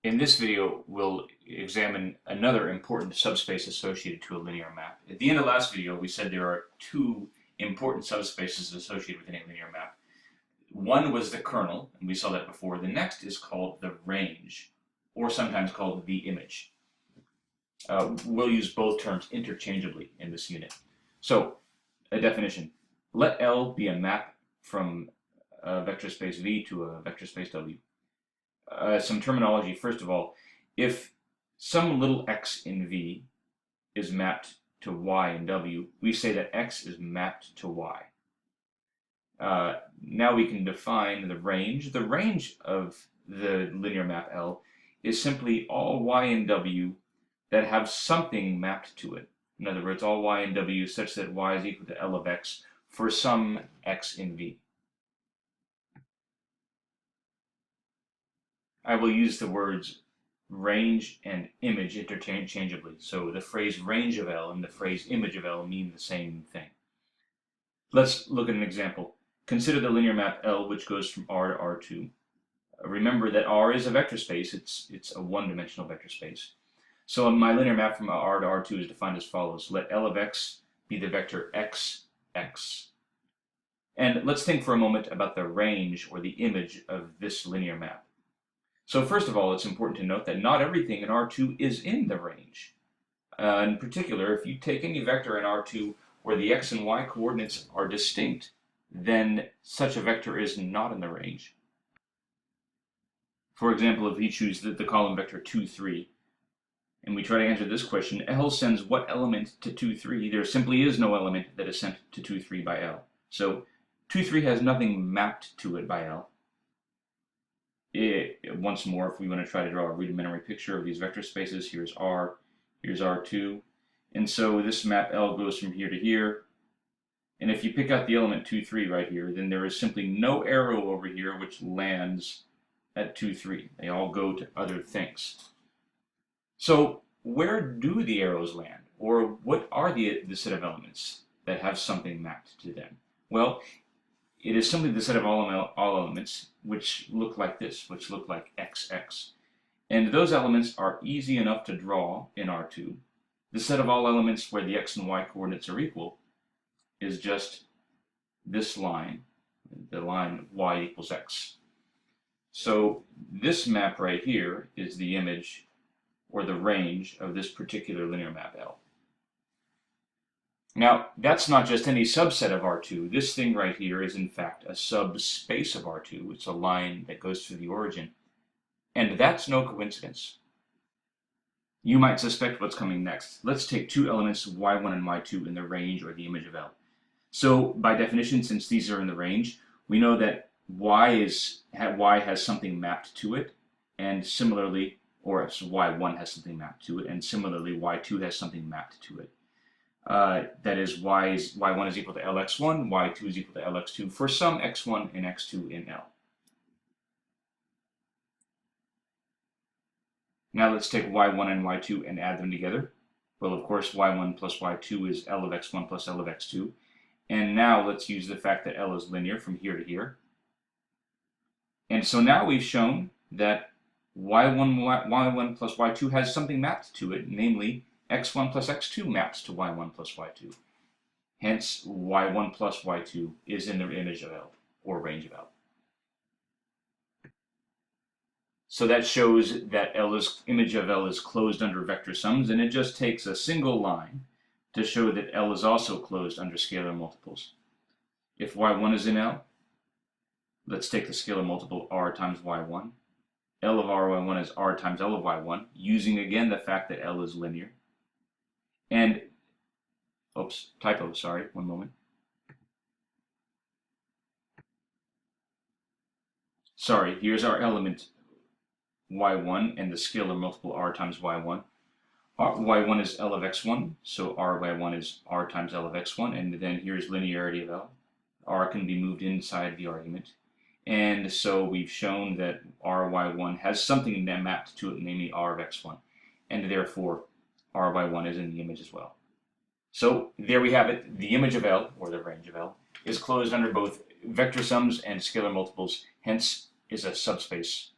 In this video, we'll examine another important subspace associated to a linear map. At the end of last video, we said there are two important subspaces associated with any linear map. One was the kernel, and we saw that before. The next is called the range, or sometimes called the image. We'll use both terms interchangeably in this unit. So, a definition. Let L be a map from a vector space V to a vector space W. Some terminology. First of all, if some little x in V is mapped to y in W, we say that x is mapped to y. Now we can define the range. The range of the linear map L is simply all y and W that have something mapped to it. In other words, all y and W such that y is equal to L of x for some x in V. I will use the words range and image interchangeably. So the phrase range of L and the phrase image of L mean the same thing. Let's look at an example. Consider the linear map L, which goes from R to R2. Remember that R is a vector space. It's a one-dimensional vector space. So my linear map from R to R2 is defined as follows. Let L of x be the vector x, x. And let's think for a moment about the range or the image of this linear map. So first of all, it's important to note that not everything in R2 is in the range. In particular, if you take any vector in R2 where the x and y coordinates are distinct, then such a vector is not in the range. For example, if we choose the column vector 2, 3, and we try to answer this question, L sends what element to 2, 3? There simply is no element that is sent to 2, 3 by L. So 2, 3 has nothing mapped to it by L. Once more, if we want to try to draw a rudimentary picture of these vector spaces, here's R, here's R2, and so this map L goes from here to here. And if you pick out the element 2, 3 right here, then there is simply no arrow over here which lands at 2, 3. They all go to other things. So where do the arrows land? Or what are the set of elements that have something mapped to them? Well, it is simply the set of all elements which look like this, which look like x, x. And those elements are easy enough to draw in R2. The set of all elements where the x and y coordinates are equal is just this line, the line y equals x. So this map right here is the image or the range of this particular linear map L. Now, that's not just any subset of R2. This thing right here is in fact a subspace of R2. It's a line that goes through the origin. And that's no coincidence. You might suspect what's coming next. Let's take two elements, y1 and y2, in the range or the image of L. So by definition, since these are in the range, we know that y has something mapped to it, and similarly, or y1 has something mapped to it, and similarly y2 has something mapped to it. That is, y1 is equal to lx1, y2 is equal to lx2 for some x1 and x2 in L. Now let's take y1 and y2 and add them together. Well, of course, y1 plus y2 is L of x1 plus L of x2. And now let's use the fact that L is linear from here to here. And so now we've shown that y1 plus y2 has something mapped to it, namely x1 plus x2 maps to y1 plus y2. Hence, y1 plus y2 is in the image of L, or range of L. So that shows that image of L is closed under vector sums, and it just takes a single line to show that L is also closed under scalar multiples. If y1 is in L, let's take the scalar multiple r times y1. L of ry1 is r times L of y1, using again the fact that L is linear. And, oops, typo, sorry, one moment. Sorry, here's our element y1 and the scalar multiple r times y1. Y1 is L of x1, so ry1 is r times L of x1, and then here's linearity of L. R can be moved inside the argument. And so we've shown that ry1 has something mapped to it, namely r of x1, and therefore ry1 is in the image as well. So there we have it. The image of L, or the range of L, is closed under both vector sums and scalar multiples, hence is a subspace.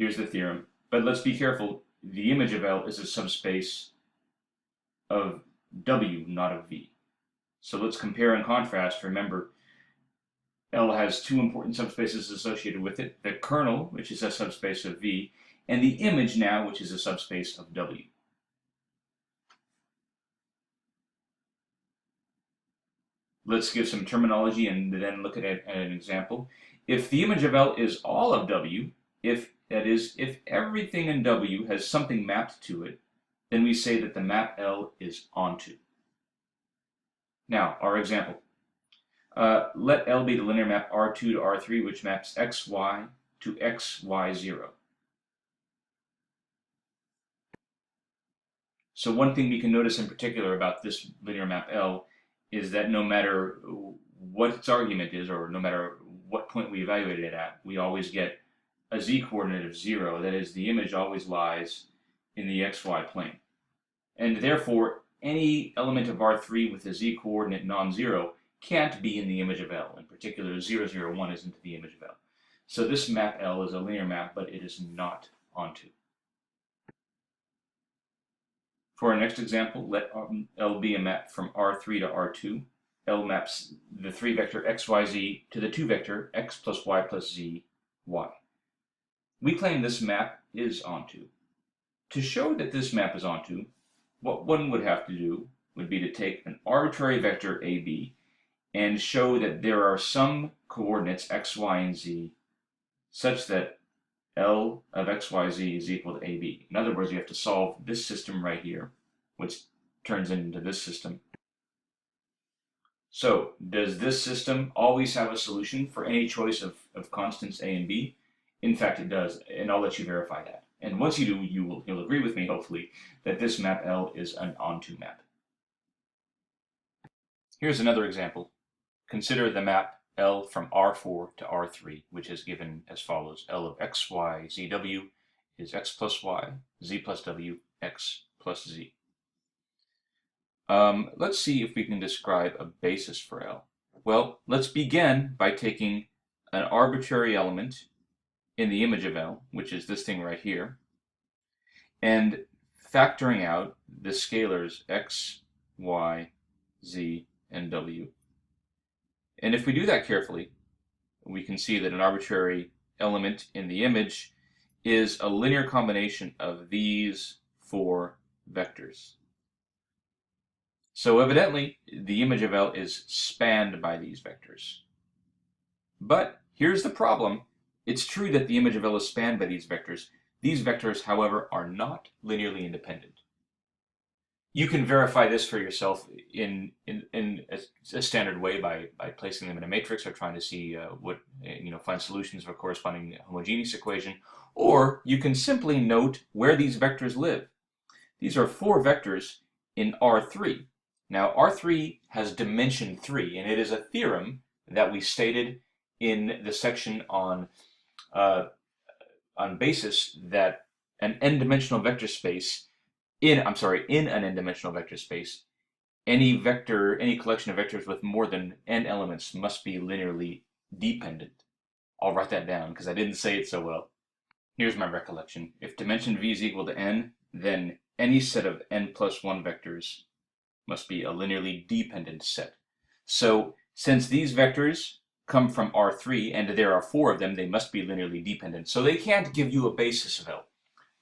Here's the theorem. But let's be careful. The image of L is a subspace of W, not of V. So let's compare and contrast. Remember, L has two important subspaces associated with it, the kernel, which is a subspace of V, and the image now, which is a subspace of W. Let's give some terminology and then look at an example. If the image of L is all of W, that is, if everything in W has something mapped to it, then we say that the map L is onto. Now, our example. Let L be the linear map R2 to R3, which maps XY to XY0. So one thing we can notice in particular about this linear map L is that no matter what its argument is, or no matter what point we evaluate it at, we always get a z-coordinate of 0. That is, the image always lies in the xy plane. And therefore, any element of R3 with a z-coordinate non-zero can't be in the image of L. In particular, 0, 0, 1 isn't the image of L. So this map L is a linear map, but it is not onto. For our next example, let L be a map from R3 to R2. L maps the 3 vector xyz to the 2 vector x plus y plus z, y. We claim this map is onto. To show that this map is onto, what one would have to do would be to take an arbitrary vector AB and show that there are some coordinates x, y, and z such that L of x, y, z is equal to AB. In other words, you have to solve this system right here, which turns into this system. So, does this system always have a solution for any choice of constants A and B? In fact, it does, and I'll let you verify that. And once you do, you'll agree with me, hopefully, that this map L is an onto map. Here's another example. Consider the map L from R4 to R3, which is given as follows. L of x, y, z, w is x plus y, z plus w, x plus z. Let's see if we can describe a basis for L. Well, let's begin by taking an arbitrary element in the image of L, which is this thing right here, and factoring out the scalars x, y, z, and w. And if we do that carefully, we can see that an arbitrary element in the image is a linear combination of these 4 vectors. So evidently, the image of L is spanned by these vectors. But here's the problem. It's true that the image of L is spanned by these vectors. These vectors, however, are not linearly independent. You can verify this for yourself in a standard way by placing them in a matrix or trying to see find solutions for a corresponding homogeneous equation. Or you can simply note where these vectors live. These are 4 vectors in R3. Now, R3 has dimension 3, and it is a theorem that we stated in the section on basis that an n-dimensional vector space in an n-dimensional vector space, any collection of vectors with more than n elements must be linearly dependent. I'll write that down because I didn't say it so well. Here's my recollection. If dimension v is equal to n, then any set of n plus 1 vectors must be a linearly dependent set. So since these vectors come from R3 and there are 4 of them, they must be linearly dependent. So they can't give you a basis of L,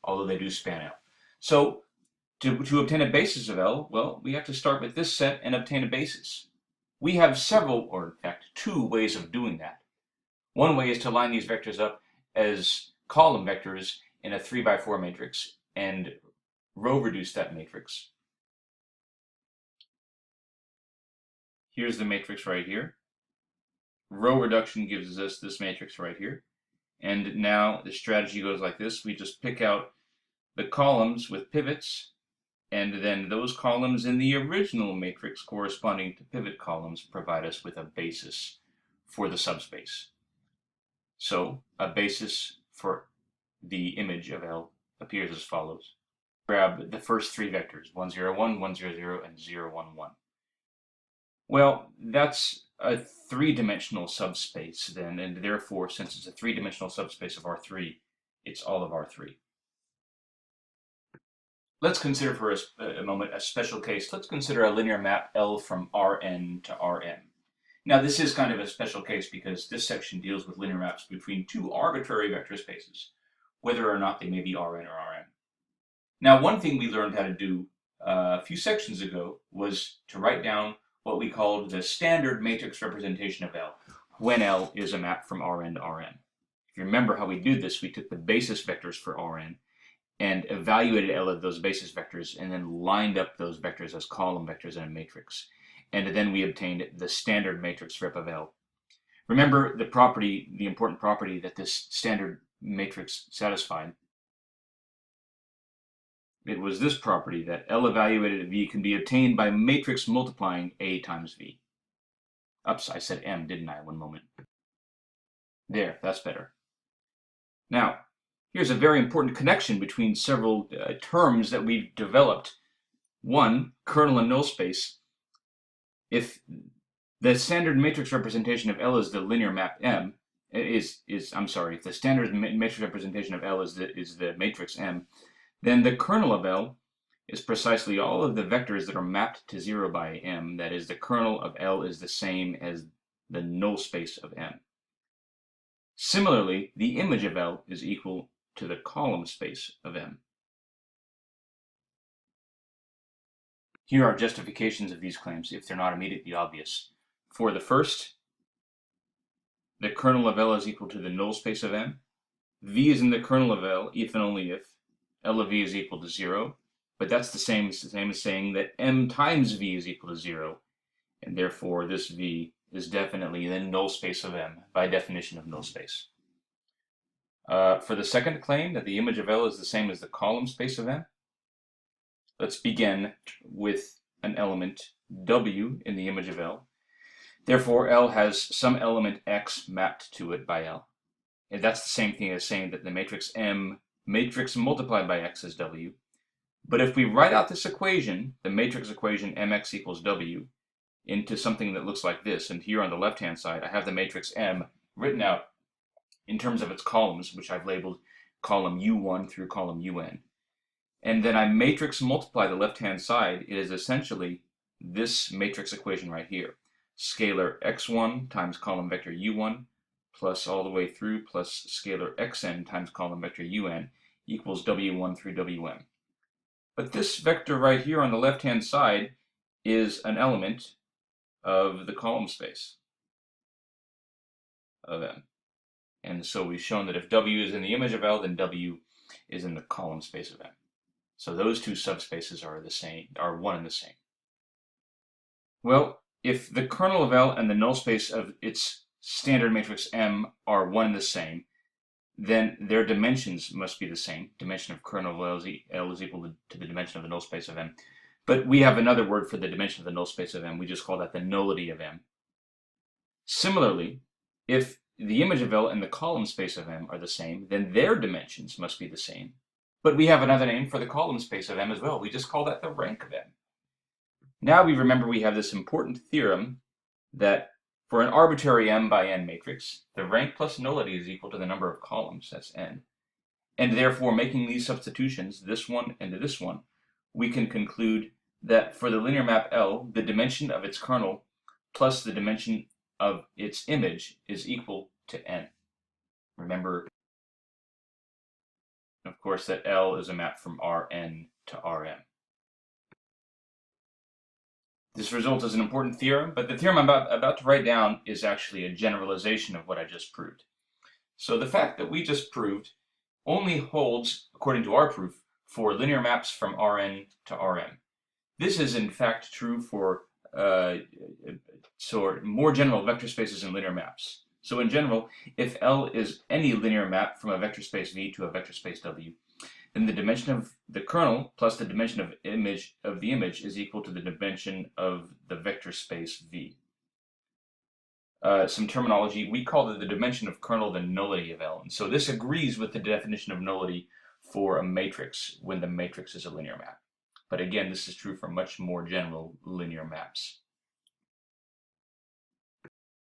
although they do span out. So to obtain a basis of L, well, we have to start with this set and obtain a basis. We have several, or in fact 2 ways of doing that. One way is to line these vectors up as column vectors in a 3x4 matrix and row reduce that matrix. Here's the matrix right here. Row reduction gives us this matrix right here. And now the strategy goes like this. We just pick out the columns with pivots, and then those columns in the original matrix corresponding to pivot columns provide us with a basis for the subspace. So a basis for the image of L appears as follows. Grab the first 3 vectors, 1, 0, 1, 1, 0, 0, and 0, 1, 1. Well, that's a 3-dimensional subspace then, and therefore, since it's a 3-dimensional subspace of R3, It's all of R3. Let's consider for a moment a special case. Let's consider a linear map L from Rn to Rm. Now this is kind of a special case because this section deals with linear maps between two arbitrary vector spaces, whether or not they may be Rn or Rm. Now one thing we learned how to do a few sections ago was to write down what we called the standard matrix representation of L, when L is a map from Rn to Rm. If you remember how we do this, we took the basis vectors for Rn and evaluated L of those basis vectors and then lined up those vectors as column vectors in a matrix. And then we obtained the standard matrix rep of L. Remember the property, the important property that this standard matrix satisfied. It was this property that L evaluated at V can be obtained by matrix multiplying A times V. Oops, I said M, didn't I? One moment. There, that's better. Now, here's a very important connection between several terms that we've developed. One, kernel and null space. If the standard matrix representation of L is the linear map M, if the standard matrix representation of L is the matrix M, then the kernel of L is precisely all of the vectors that are mapped to 0 by M. That is, the kernel of L is the same as the null space of M. Similarly, the image of L is equal to the column space of M. Here are justifications of these claims if they're not immediately obvious. For the first, the kernel of L is equal to the null space of M. V is in the kernel of L if and only if L of V is equal to 0, but that's the same as saying that M times V is equal to 0, and therefore this V is definitely the null space of M by definition of null space. For the second claim that the image of L is the same as the column space of M, let's begin with an element W in the image of L. Therefore, L has some element X mapped to it by L. And that's the same thing as saying that the matrix M matrix multiplied by X is W. But if we write out this equation, the matrix equation Mx equals W, into something that looks like this, and here on the left-hand side, I have the matrix M written out in terms of its columns, which I've labeled column U1 through column UN. And then I matrix multiply the left-hand side. It is essentially this matrix equation right here. Scalar x1 times column vector u1 plus all the way through plus scalar xn times column vector un equals w1 through wn. But this vector right here on the left-hand side is an element of the column space of M. And so we've shown that if W is in the image of L, then W is in the column space of M. So those two subspaces are the same, are one and the same. Well, if the kernel of L and the null space of its standard matrix M are one and the same, then their dimensions must be the same. Dimension of kernel of L is equal to the dimension of the null space of M. But we have another word for the dimension of the null space of M. We just call that the nullity of M. Similarly, if the image of L and the column space of M are the same, then their dimensions must be the same. But we have another name for the column space of M as well. We just call that the rank of M. Now we remember we have this important theorem that for an arbitrary M by N matrix, the rank plus nullity is equal to the number of columns, that's N. And therefore, making these substitutions, this one and this one, we can conclude that for the linear map L, the dimension of its kernel plus the dimension of its image is equal to N. Remember, of course, that L is a map from Rn to Rm. This result is an important theorem, but the theorem I'm about to write down is actually a generalization of what I just proved. So the fact that we just proved only holds, according to our proof, for linear maps from Rn to Rm. This is in fact true for more general vector spaces and linear maps. So in general, if L is any linear map from a vector space V to a vector space W, then the dimension of the kernel plus the dimension of the image is equal to the dimension of the vector space V. Some terminology, we call the dimension of kernel the nullity of L. And so this agrees with the definition of nullity for a matrix when the matrix is a linear map. But again, this is true for much more general linear maps.